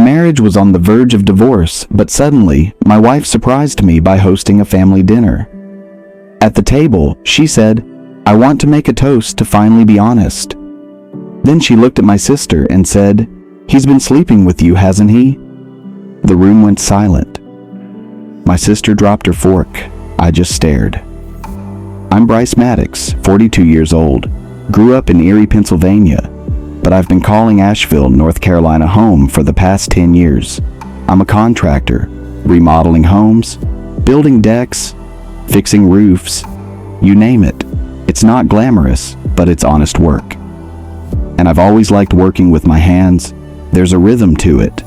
marriage was on the verge of divorce, but suddenly, my wife surprised me by hosting a family dinner. At the table, she said, "I want to make a toast to finally be honest." Then she looked at my sister and said, "He's been sleeping with you, hasn't he?" The room went silent. My sister dropped her fork. I just stared. I'm Bryce Maddox, 42 years old. Grew up in Erie, Pennsylvania, but I've been calling Asheville, North Carolina home for the past 10 years. I'm a contractor, remodeling homes, building decks, fixing roofs, you name it. It's not glamorous, but it's honest work. And I've always liked working with my hands. There's a rhythm to it.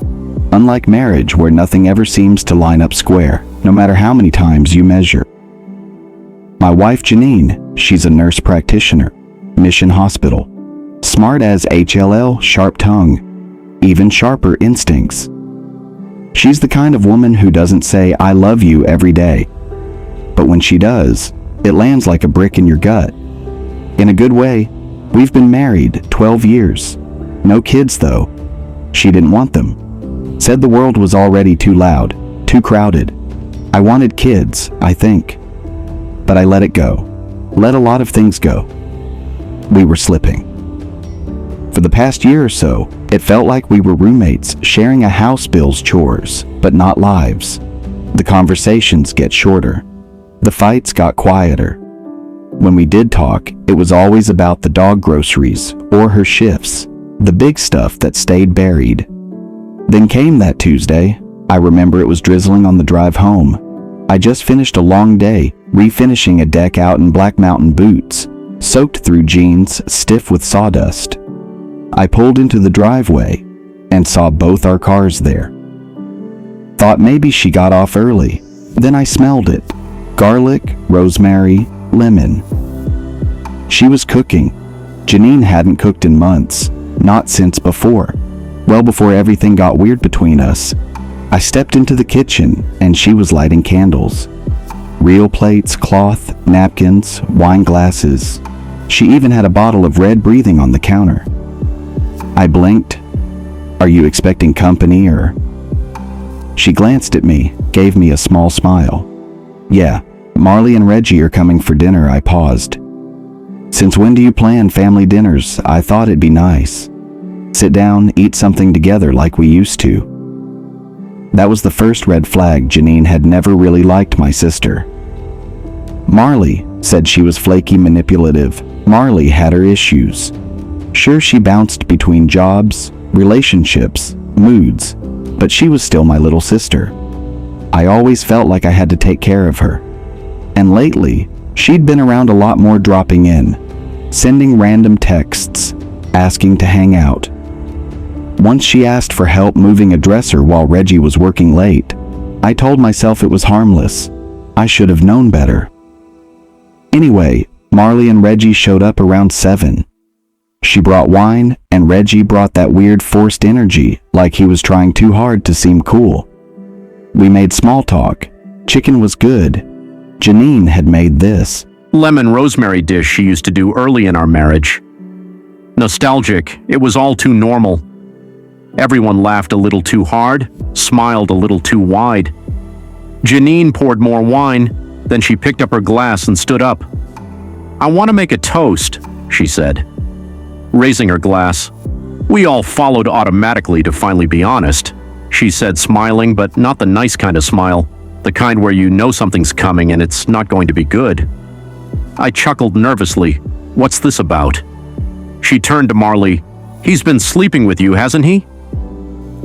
Unlike marriage, where nothing ever seems to line up square, no matter how many times you measure. My wife Janine, she's a nurse practitioner, Mission Hospital. Smart as HLL, sharp tongue, even sharper instincts. She's the kind of woman who doesn't say "I love you" every day. But when she does, it lands like a brick in your gut. In a good way. We've been married 12 years. No kids though. She didn't want them. Said the world was already too loud, too crowded. I wanted kids, I think. But I let it go. Let a lot of things go. We were slipping. For the past year or so, it felt like we were roommates sharing a house bill's chores, but not lives. The conversations get shorter. The fights got quieter. When we did talk, it was always about the dog groceries or her shifts, the big stuff that stayed buried. Then came that Tuesday. I remember it was drizzling on the drive home. I just finished a long day, refinishing a deck out in Black Mountain boots, soaked through jeans, stiff with sawdust. I pulled into the driveway and saw both our cars there. Thought maybe she got off early. Then I smelled it. Garlic, rosemary, lemon. She was cooking. Janine hadn't cooked in months, not since before. Well before everything got weird between us. I stepped into the kitchen and she was lighting candles. Real plates, cloth, napkins, wine glasses. She even had a bottle of red breathing on the counter. I blinked. "Are you expecting company or?" She glanced at me, gave me a small smile. "Yeah, Marley and Reggie are coming for dinner," I paused. "Since when do you plan family dinners? I thought it'd be nice. Sit down, eat something together like we used to." That was the first red flag. Janine had never really liked my sister. Marley said she was flaky, manipulative. Marley had her issues. Sure, she bounced between jobs, relationships, moods, but she was still my little sister. I always felt like I had to take care of her. And lately, she'd been around a lot more, dropping in, sending random texts, asking to hang out. Once she asked for help moving a dresser while Reggie was working late. I told myself it was harmless. I should have known better. Anyway, Marley and Reggie showed up around 7. She brought wine, and Reggie brought that weird forced energy, like he was trying too hard to seem cool. We made small talk. Chicken was good. Janine had made this lemon rosemary dish she used to do early in our marriage. Nostalgic, it was all too normal. Everyone laughed a little too hard, smiled a little too wide. Janine poured more wine, then she picked up her glass and stood up. "I want to make a toast," she said, raising her glass. We all followed automatically, to finally be honest, she said, smiling, but not the nice kind of smile, the kind where you know something's coming and it's not going to be good. I chuckled nervously. "What's this about?" She turned to Marley. "He's been sleeping with you, hasn't he?"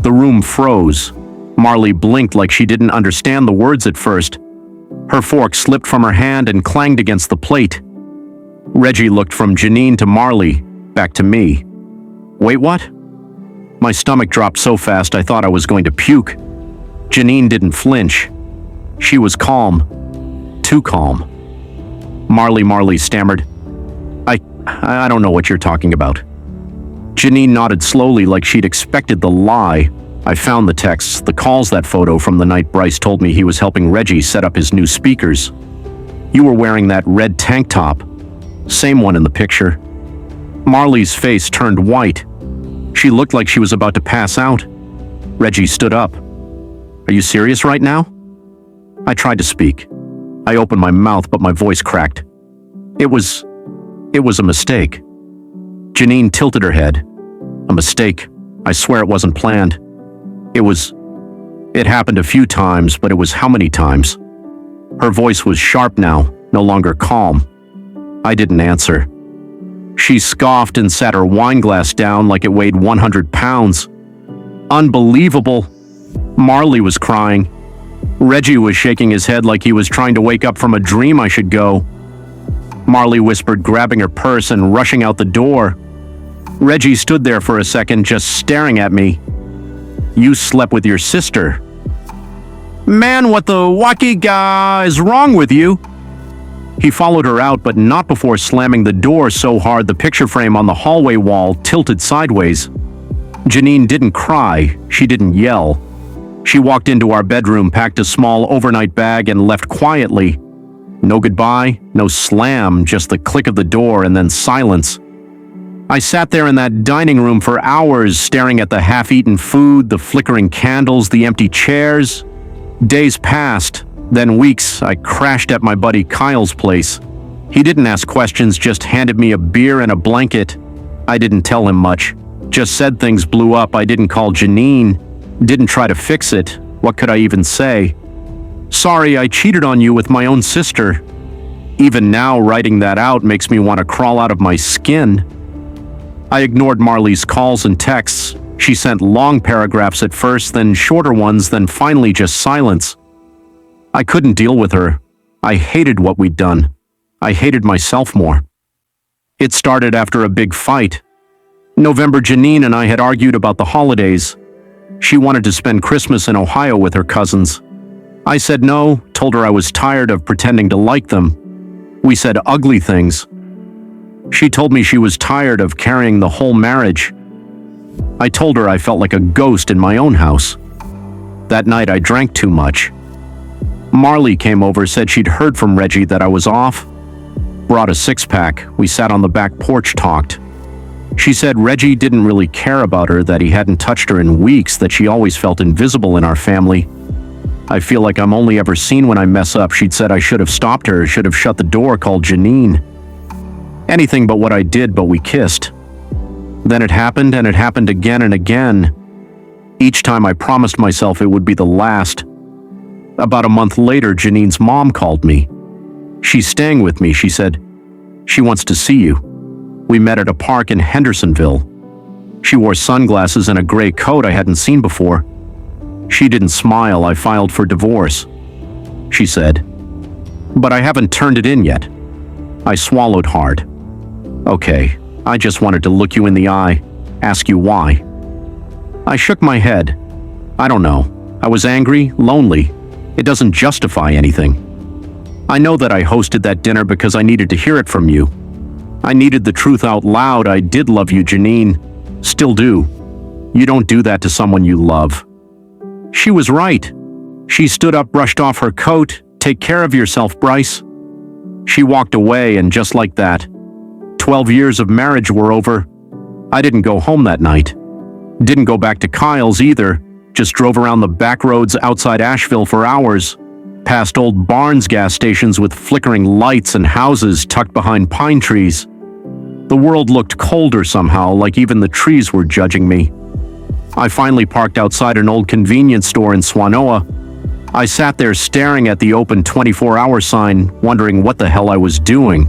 The room froze. Marley blinked like she didn't understand the words at first. Her fork slipped from her hand and clanged against the plate. Reggie looked from Janine to Marley, back to me. "Wait, what?" My stomach dropped so fast I thought I was going to puke. Janine didn't flinch. She was calm. Too calm. Marley stammered. I don't know what you're talking about." Janine nodded slowly like she'd expected the lie. I found the texts, the calls, that photo from the night Bryce told me he was helping Reggie set up his new speakers. "You were wearing that red tank top. Same one in the picture." Marley's face turned white. She looked like she was about to pass out. Reggie stood up. Are you serious right now? I tried to speak. I opened my mouth, but my voice cracked. It was a mistake. Janine tilted her head. A mistake. I swear it wasn't planned. It happened a few times, but it was how many times? Her voice was sharp now, no longer calm. I didn't answer. She scoffed and sat her wine glass down like it weighed 100 pounds. Unbelievable. Marley was crying. Reggie was shaking his head like he was trying to wake up from a dream I should go. Marley whispered, grabbing her purse and rushing out the door. Reggie stood there for a second, just staring at me. You slept with your sister. Man, what the wacky guy is wrong with you? He followed her out, but not before slamming the door so hard the picture frame on the hallway wall tilted sideways. Janine didn't cry. She didn't yell. She walked into our bedroom, packed a small overnight bag, and left quietly. No goodbye, no slam, just the click of the door and then silence. I sat there in that dining room for hours, staring at the half-eaten food, the flickering candles, the empty chairs. Days passed, then weeks. I crashed at my buddy Kyle's place. He didn't ask questions, just handed me a beer and a blanket. I didn't tell him much. Just said things blew up. I didn't call Janine. Didn't try to fix it. What could I even say? Sorry, I cheated on you with my own sister. Even now, writing that out makes me want to crawl out of my skin. I ignored Marley's calls and texts. She sent long paragraphs at first, then shorter ones, then finally just silence. I couldn't deal with her. I hated what we'd done. I hated myself more. It started after a big fight. November, Janine and I had argued about the holidays. She wanted to spend Christmas in Ohio with her cousins. I said no, told her I was tired of pretending to like them. We said ugly things. She told me she was tired of carrying the whole marriage. I told her I felt like a ghost in my own house. That night I drank too much. Marley came over, said she'd heard from Reggie that I was off. Brought a six-pack. We sat on the back porch, talked. She said Reggie didn't really care about her, that he hadn't touched her in weeks, that she always felt invisible in our family. I feel like I'm only ever seen when I mess up. She'd said I should have stopped her, should have shut the door, called Janine. Anything but what I did, but we kissed. Then it happened, and it happened again and again. Each time I promised myself it would be the last. About a month later, Janine's mom called me. She's staying with me, she said. She wants to see you. We met at a park in Hendersonville. She wore sunglasses and a gray coat I hadn't seen before. She didn't smile. I filed for divorce, she said. But I haven't turned it in yet. I swallowed hard. Okay, I just wanted to look you in the eye, ask you why. I shook my head. I don't know. I was angry, lonely. It doesn't justify anything. I know that I hosted that dinner because I needed to hear it from you. I needed the truth out loud. I did love you, Janine. Still do. You don't do that to someone you love. She was right. She stood up, brushed off her coat. Take care of yourself, Bryce. She walked away, and just like that, 12 years of marriage were over. I didn't go home that night. Didn't go back to Kyle's either. Just drove around the back roads outside Asheville for hours. Past old Barnes gas stations with flickering lights and houses tucked behind pine trees. The world looked colder somehow, like even the trees were judging me. I finally parked outside an old convenience store in Swanoa. I sat there staring at the open 24-hour sign, wondering what the hell I was doing.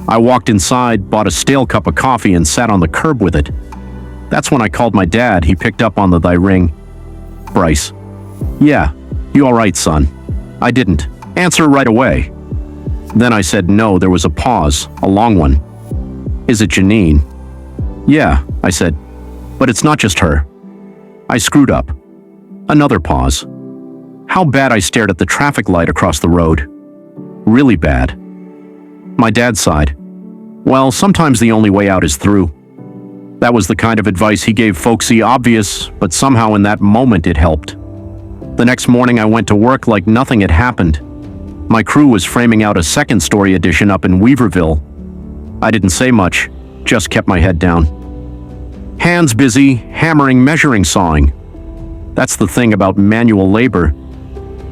I walked inside, bought a stale cup of coffee, and sat on the curb with it. That's when I called my dad. He picked up on the ring. Bryce. Yeah, you all right, son? I didn't answer right away. Then I said no. There was a pause, a long one. Is it Janine? Yeah, I said, but it's not just her. I screwed up. Another pause. How bad I stared at the traffic light across the road. Really bad. My dad sighed. Well, sometimes the only way out is through. That was the kind of advice he gave folksy, obvious, but somehow in that moment it helped. The next morning I went to work like nothing had happened. My crew was framing out a second story edition up in Weaverville. I didn't say much, just kept my head down. Hands busy, hammering, measuring, sawing. That's the thing about manual labor.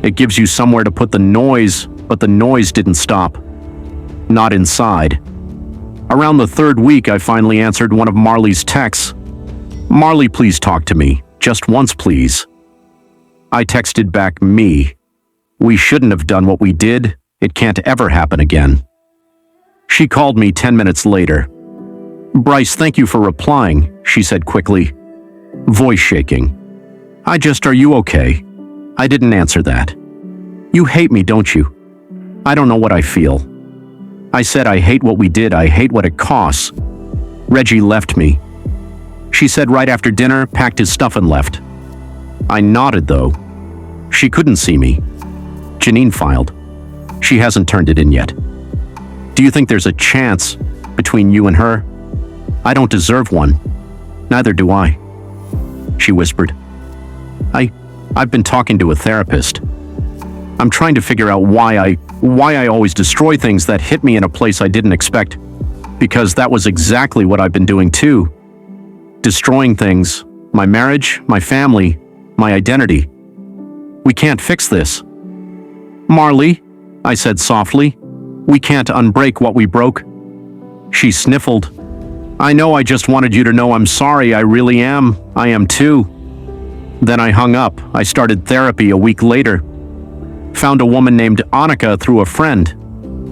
It gives you somewhere to put the noise, but the noise didn't stop. Not inside. Around the third week, I finally answered one of Marley's texts. "Marley, please talk to me. Just once, please." I texted back, "Me. We shouldn't have done what we did. It can't ever happen again." She called me 10 minutes later. "Bryce, thank you for replying," she said quickly, voice shaking. Are you okay?" I didn't answer that. "You hate me, don't you?" "I don't know what I feel." I said, "I hate what we did. I hate what it costs." Reggie left me. She said right after dinner, packed his stuff and left. I nodded though. She couldn't see me. Janine filed. She hasn't turned it in yet. "Do you think there's a chance between you and her?" "I don't deserve one. Neither do I," she whispered. I've been talking to a therapist. I'm trying to figure out why I always destroy things that hit me in a place I didn't expect, because that was exactly what I've been doing too. Destroying things, my marriage, my family, my identity. We can't fix this. "Marley," I said softly, "we can't unbreak what we broke." She sniffled. "I know, I just wanted you to know I'm sorry, I really am. I am too." Then I hung up. I started therapy a week later. Found a woman named Annika through a friend.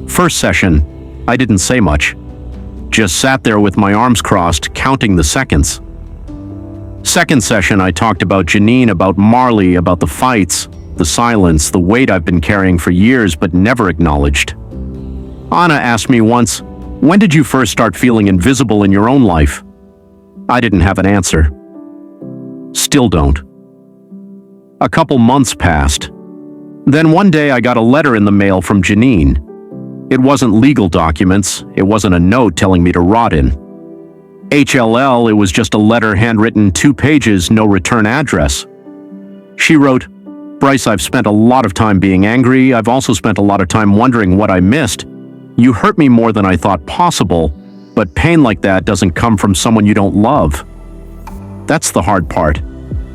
First session, I didn't say much. Just sat there with my arms crossed, counting the seconds. Second session, I talked about Janine, about Marley, about the fights, the silence, the weight I've been carrying for years but never acknowledged. Anna asked me once, "When did you first start feeling invisible in your own life?" I didn't have an answer. Still don't. A couple months passed. Then one day I got a letter in the mail from Janine. It wasn't legal documents, it wasn't a note telling me to rot in. HLL, it was just a letter handwritten 2 pages, no return address. She wrote, "Bryce, I've spent a lot of time being angry. I've also spent a lot of time wondering what I missed. You hurt me more than I thought possible, but pain like that doesn't come from someone you don't love." That's the hard part.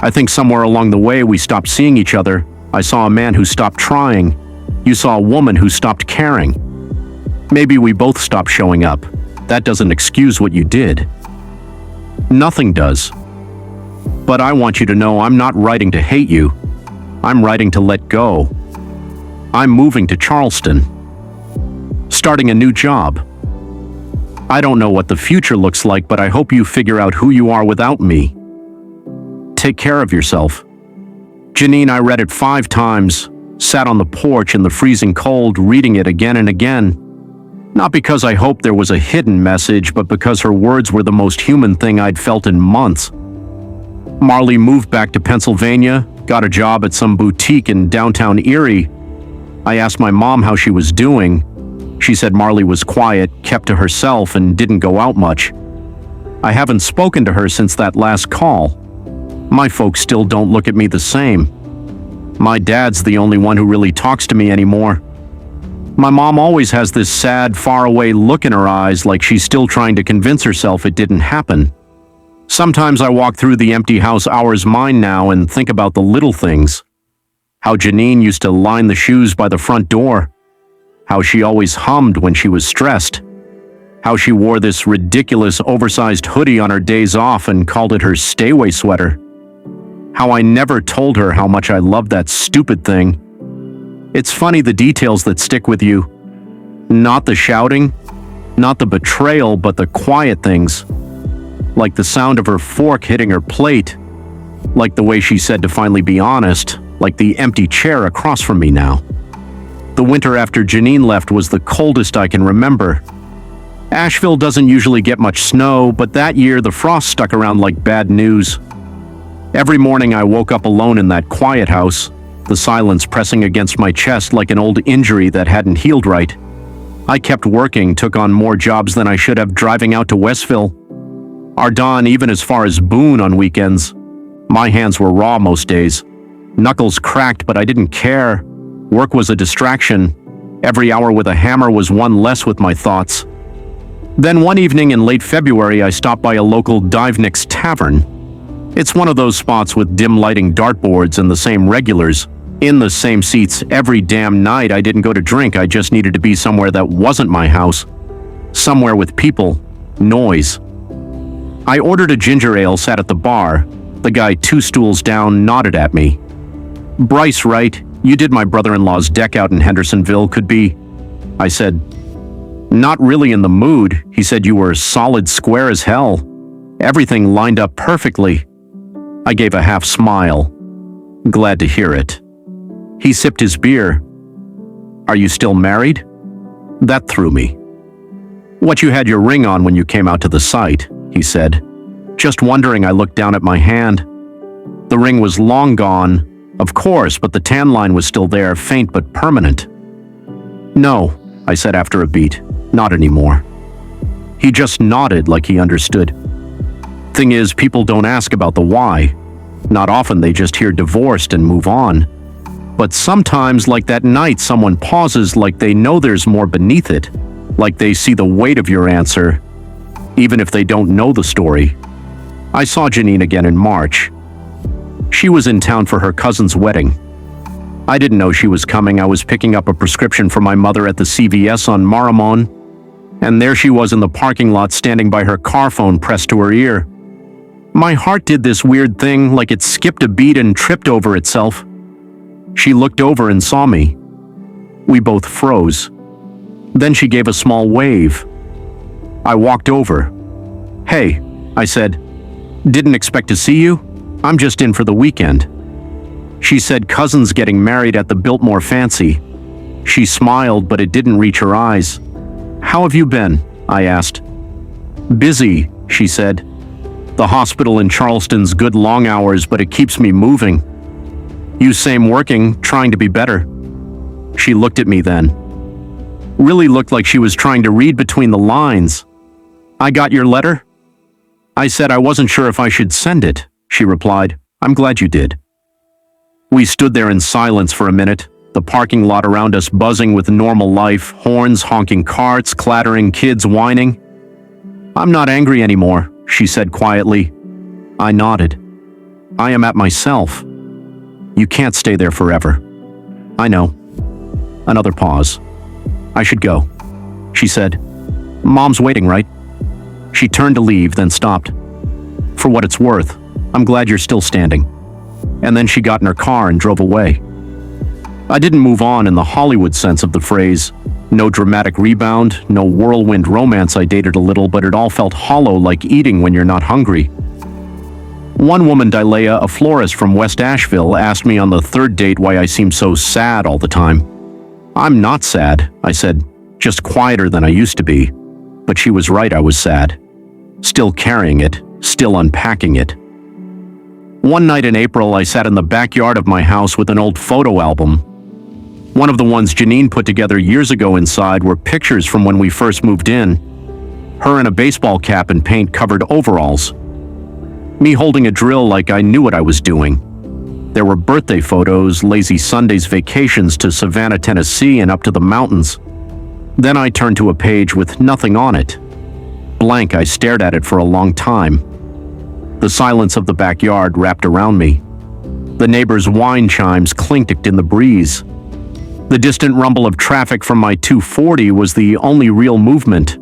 I think somewhere along the way we stopped seeing each other. I saw a man who stopped trying. You saw a woman who stopped caring. Maybe we both stopped showing up. That doesn't excuse what you did. Nothing does. But I want you to know I'm not writing to hate you. I'm writing to let go. I'm moving to Charleston. Starting a new job. I don't know what the future looks like, but I hope you figure out who you are without me. Take care of yourself. Janine, I read it 5 times, sat on the porch in the freezing cold, reading it again and again. Not because I hoped there was a hidden message, but because her words were the most human thing I'd felt in months. Marley moved back to Pennsylvania, got a job at some boutique in downtown Erie. I asked my mom how she was doing. She said Marley was quiet, kept to herself, and didn't go out much. I haven't spoken to her since that last call. My folks still don't look at me the same. My dad's the only one who really talks to me anymore. My mom always has this sad, faraway look in her eyes, like she's still trying to convince herself it didn't happen. Sometimes I walk through the empty house ours mine now and think about the little things. How Janine used to line the shoes by the front door. How she always hummed when she was stressed. How she wore this ridiculous oversized hoodie on her days off and called it her stay-away sweater. How I never told her how much I loved that stupid thing. It's funny the details that stick with you. Not the shouting, not the betrayal, but the quiet things. Like the sound of her fork hitting her plate. Like the way she said to finally be honest. Like the empty chair across from me now. The winter after Janine left was the coldest I can remember. Asheville doesn't usually get much snow, but that year the frost stuck around like bad news. Every morning I woke up alone in that quiet house, the silence pressing against my chest like an old injury that hadn't healed right. I kept working, took on more jobs than I should have, driving out to Westville. Ardon, even as far as Boone on weekends. My hands were raw most days. Knuckles cracked, but I didn't care. Work was a distraction. Every hour with a hammer was one less with my thoughts. Then one evening in late February, I stopped by a local Dive Nick's tavern. It's one of those spots with dim lighting dartboards and the same regulars, in the same seats every damn night. I didn't go to drink, I just needed to be somewhere that wasn't my house. Somewhere with people, noise. I ordered a ginger ale, sat at the bar. The guy 2 stools down nodded at me. "Bryce, right? You did my brother-in-law's deck out in Hendersonville, could be." I said, "Not really in the mood." He said, "You were solid square as hell. Everything lined up perfectly." I gave a half smile. Glad to hear it. He sipped his beer. "Are you still married?" That threw me. "What, you had your ring on when you came out to the site," he said. Just wondering, I looked down at my hand. The ring was long gone, of course, but the tan line was still there, faint but permanent. "No," I said after a beat, "not anymore." He just nodded like he understood. Thing is, people don't ask about the why. Not often, they just hear divorced and move on. But sometimes, like that night, someone pauses like they know there's more beneath it, like they see the weight of your answer, even if they don't know the story. I saw Janine again in March. She was in town for her cousin's wedding. I didn't know she was coming. I was picking up a prescription for my mother at the CVS on Maramon, and there she was in the parking lot standing by her car phone pressed to her ear. My heart did this weird thing, like it skipped a beat and tripped over itself. She looked over and saw me. We both froze. Then she gave a small wave. I walked over. "Hey," I said. "Didn't expect to see you. I'm just in for the weekend." She said, "Cousin's getting married at the Biltmore Fancy." She smiled, but it didn't reach her eyes. "How have you been?" I asked. "Busy," she said. "The hospital in Charleston's good long hours, but it keeps me moving." "You same, working, trying to be better." She looked at me then. Really looked like she was trying to read between the lines. "I got your letter?" I said I wasn't sure if I should send it. She replied, "I'm glad you did." We stood there in silence for a minute, the parking lot around us buzzing with normal life, horns, honking carts, clattering, kids whining. "I'm not angry anymore," she said quietly. I nodded. "I am at myself." "You can't stay there forever." "I know." Another pause. "I should go," she said. "Mom's waiting, right?" She turned to leave, then stopped. "For what it's worth, I'm glad you're still standing." And then she got in her car and drove away. I didn't move on in the Hollywood sense of the phrase. No dramatic rebound, no whirlwind romance. I dated a little, but it all felt hollow, like eating when you're not hungry. One woman, Dilea, a florist from West Asheville, asked me on the 3rd date why I seemed so sad all the time. "I'm not sad," I said, "just quieter than I used to be." But she was right, I was sad. Still carrying it, still unpacking it. One night in April, I sat in the backyard of my house with an old photo album. One of the ones Janine put together years ago. Inside were pictures from when we first moved in. Her in a baseball cap and paint-covered overalls. Me holding a drill like I knew what I was doing. There were birthday photos, lazy Sundays, vacations to Savannah, Tennessee, and up to the mountains. Then I turned to a page with nothing on it. Blank. I stared at it for a long time. The silence of the backyard wrapped around me. The neighbors' wine chimes clinked in the breeze. The distant rumble of traffic from my 240 was the only real movement.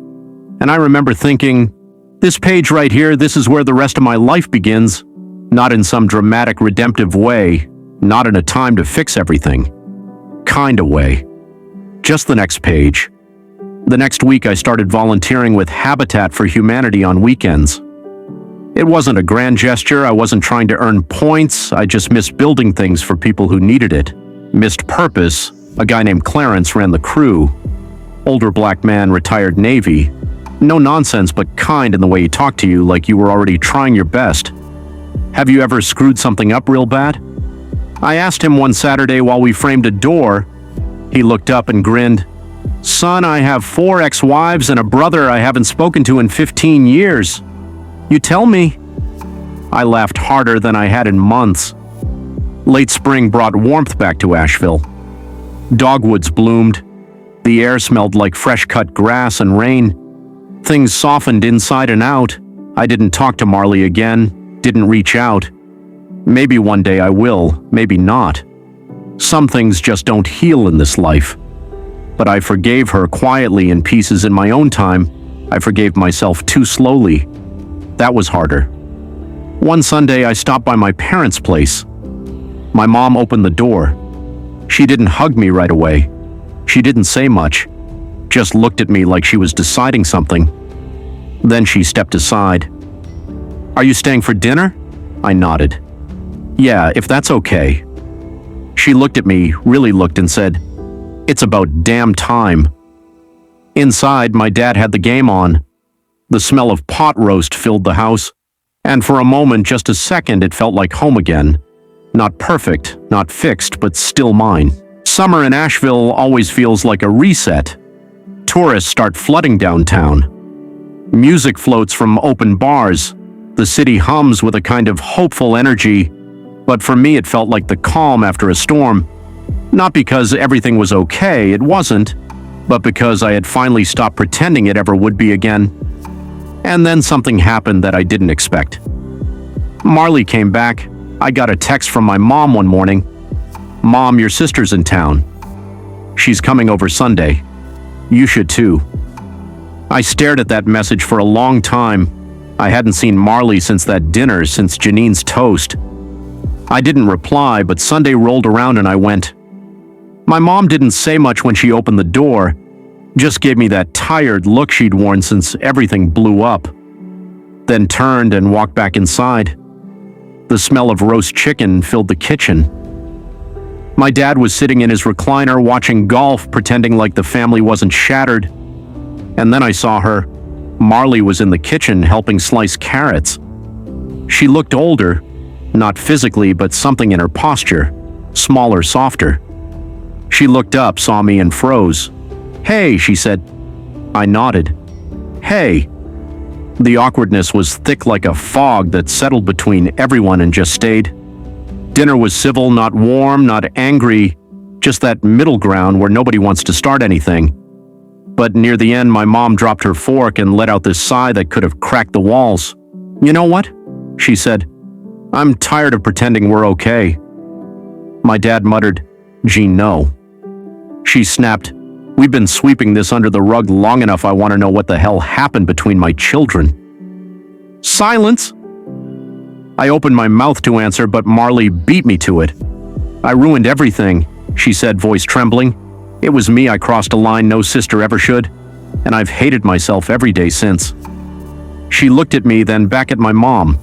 And I remember thinking, this page right here, this is where the rest of my life begins. Not in some dramatic, redemptive way. Not in a time to fix everything. Kinda way. Just the next page. The next week, I started volunteering with Habitat for Humanity on weekends. It wasn't a grand gesture. I wasn't trying to earn points. I just missed building things for people who needed it. Missed purpose. A guy named Clarence ran the crew. Older black man, retired Navy. No nonsense, but kind in the way he talked to you, like you were already trying your best. "Have you ever screwed something up real bad?" I asked him one Saturday while we framed a door. He looked up and grinned. "Son, I have 4 ex-wives and a brother I haven't spoken to in 15 years. You tell me." I laughed harder than I had in months. Late spring brought warmth back to Asheville. Dogwoods bloomed. The air smelled like fresh-cut grass and rain. Things softened inside and out. I didn't talk to Marley again. didn't reach out. Maybe one day I will, maybe not. Some things just don't heal in this life. But I forgave her quietly in pieces in my own time. I forgave myself too slowly. That was harder. One Sunday, I stopped by my parents' place. My mom opened the door. She didn't hug me right away. She didn't say much, just looked at me like she was deciding something. Then she stepped aside. "Are you staying for dinner?" I nodded. "Yeah, if that's okay." She looked at me, really looked, and said, "It's about damn time." Inside, my dad had the game on. The smell of pot roast filled the house, and for a moment, just a second, it felt like home again. Not perfect, not fixed, but still mine. Summer in Asheville always feels like a reset. Tourists start flooding downtown. Music floats from open bars. The city hums with a kind of hopeful energy, but for me it felt like the calm after a storm. Not because everything was okay, it wasn't, but because I had finally stopped pretending it ever would be again. And then something happened that I didn't expect. Marley came back. I got a text from my mom one morning. "Mom, your sister's in town. She's coming over Sunday. You should too." I stared at that message for a long time. I hadn't seen Marley since that dinner, since Janine's toast. I didn't reply, but Sunday rolled around and I went. My mom didn't say much when she opened the door, just gave me that tired look she'd worn since everything blew up, then turned and walked back inside. The smell of roast chicken filled the kitchen. My dad was sitting in his recliner watching golf, pretending like the family wasn't shattered. And then I saw her. Marley was in the kitchen helping slice carrots. She looked older, not physically, but something in her posture, smaller, softer. She looked up, saw me, and froze. "Hey," she said. I nodded. "Hey." The awkwardness was thick like a fog that settled between everyone and just stayed. Dinner was civil, not warm, not angry, just that middle ground where nobody wants to start anything. But near the end, my mom dropped her fork and let out this sigh that could have cracked the walls. "You know what?" she said. "I'm tired of pretending we're okay." My dad muttered, "Gene, no." She snapped, "We've been sweeping this under the rug long enough. I want to know what the hell happened between my children." Silence! I opened my mouth to answer, but Marley beat me to it. "I ruined everything," she said, voice trembling. "It was me. I crossed a line no sister ever should, and I've hated myself every day since." She looked at me, then back at my mom,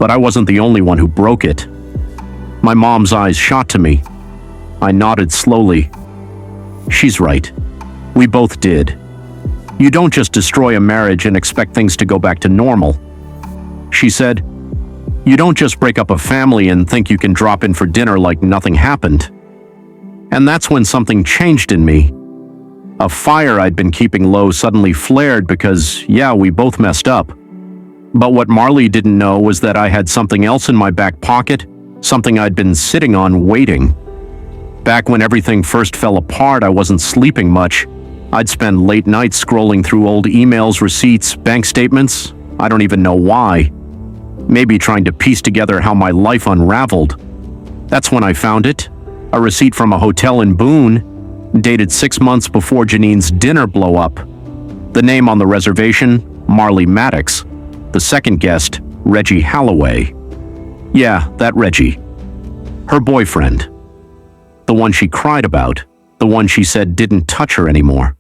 but I wasn't the only one who broke it. My mom's eyes shot to me. I nodded slowly. "She's right. We both did. You don't just destroy a marriage and expect things to go back to normal." She said, "You don't just break up a family and think you can drop in for dinner like nothing happened." And that's when something changed in me. A fire I'd been keeping low suddenly flared because, yeah, we both messed up. But what Marley didn't know was that I had something else in my back pocket, something I'd been sitting on waiting. Back when everything first fell apart, I wasn't sleeping much. I'd spend late nights scrolling through old emails, receipts, bank statements. I don't even know why. Maybe trying to piece together how my life unraveled. That's when I found it. A receipt from a hotel in Boone, dated 6 months before Janine's dinner blow up. The name on the reservation, Marley Maddox. The second guest, Reggie Halloway. Yeah, that Reggie. Her boyfriend. The one she cried about. The one she said didn't touch her anymore.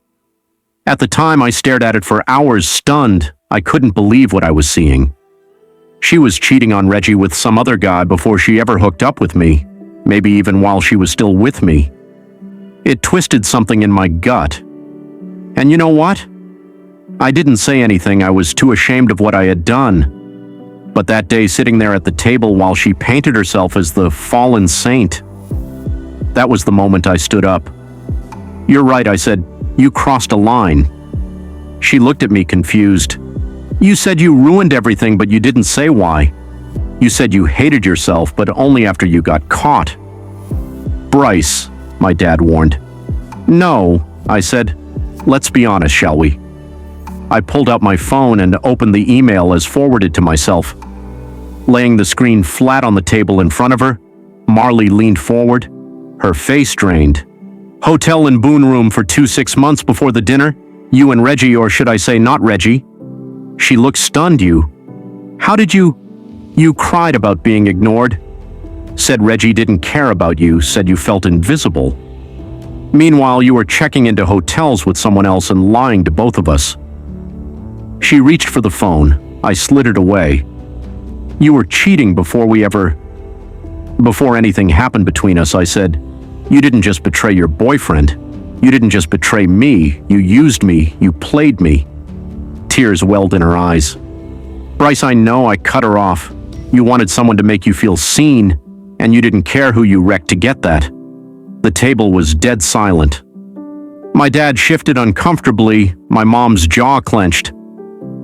At the time, I stared at it for hours, stunned. I couldn't believe what I was seeing. She was cheating on Reggie with some other guy before she ever hooked up with me. Maybe even while she was still with me. It twisted something in my gut. And you know what? I didn't say anything. I was too ashamed of what I had done. But that day, sitting there at the table while she painted herself as the fallen saint, that was the moment I stood up. "You're right," I said. "You crossed a line." She looked at me confused. "You said you ruined everything, but you didn't say why. You said you hated yourself, but only after you got caught." "Bryce," my dad warned. "No," I said. "Let's be honest, shall we?" I pulled out my phone and opened the email as forwarded to myself. Laying the screen flat on the table in front of her, Marley leaned forward, her face strained. Hotel in Boone room for 6 months before the dinner? You and Reggie, or should I say not Reggie? She looked stunned. You. How did you cried about being ignored. Said Reggie didn't care about you, said you felt invisible. Meanwhile, you were checking into hotels with someone else and lying to both of us. She reached for the phone. I slid it away. You were cheating before anything happened between us, I said. You didn't just betray your boyfriend. You didn't just betray me. You used me. You played me. Tears welled in her eyes. Bryce, I know I cut her off. You wanted someone to make you feel seen, and you didn't care who you wrecked to get that. The table was dead silent. My dad shifted uncomfortably. My mom's jaw clenched.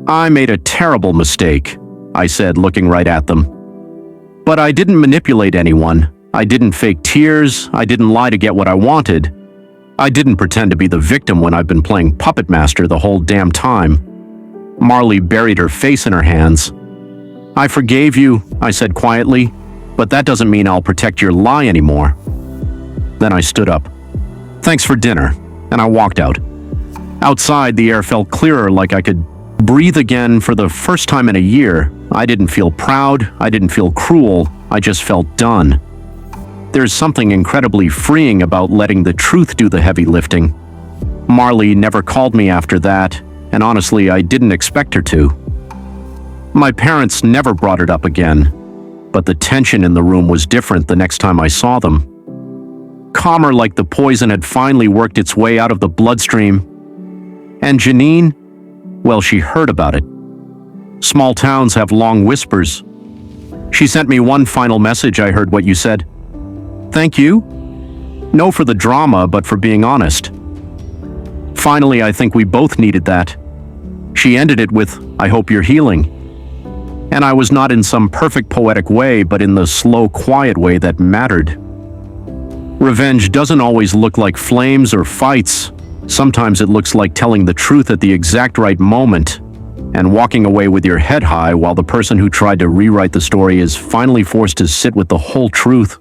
I made a terrible mistake, I said, looking right at them. But I didn't manipulate anyone. I didn't fake tears. I didn't lie to get what I wanted. I didn't pretend to be the victim when I've been playing puppet master the whole damn time. Marley buried her face in her hands. I forgave you, I said quietly, but that doesn't mean I'll protect your lie anymore. Then I stood up. Thanks for dinner, and I walked out. Outside, the air felt clearer, like I could breathe again for the first time in a year. I didn't feel proud, I didn't feel cruel, I just felt done. There's something incredibly freeing about letting the truth do the heavy lifting. Marley never called me after that, and honestly, I didn't expect her to. My parents never brought it up again, but the tension in the room was different the next time I saw them. Calmer, like the poison had finally worked its way out of the bloodstream. And Janine, well, she heard about it. Small towns have long whispers. She sent me one final message. I heard what you said. Thank you. No for the drama, but for being honest. Finally, I think we both needed that. She ended it with, I hope you're healing. And I was not in some perfect poetic way, but in the slow, quiet way that mattered. Revenge doesn't always look like flames or fights. Sometimes it looks like telling the truth at the exact right moment and walking away with your head high while the person who tried to rewrite the story is finally forced to sit with the whole truth.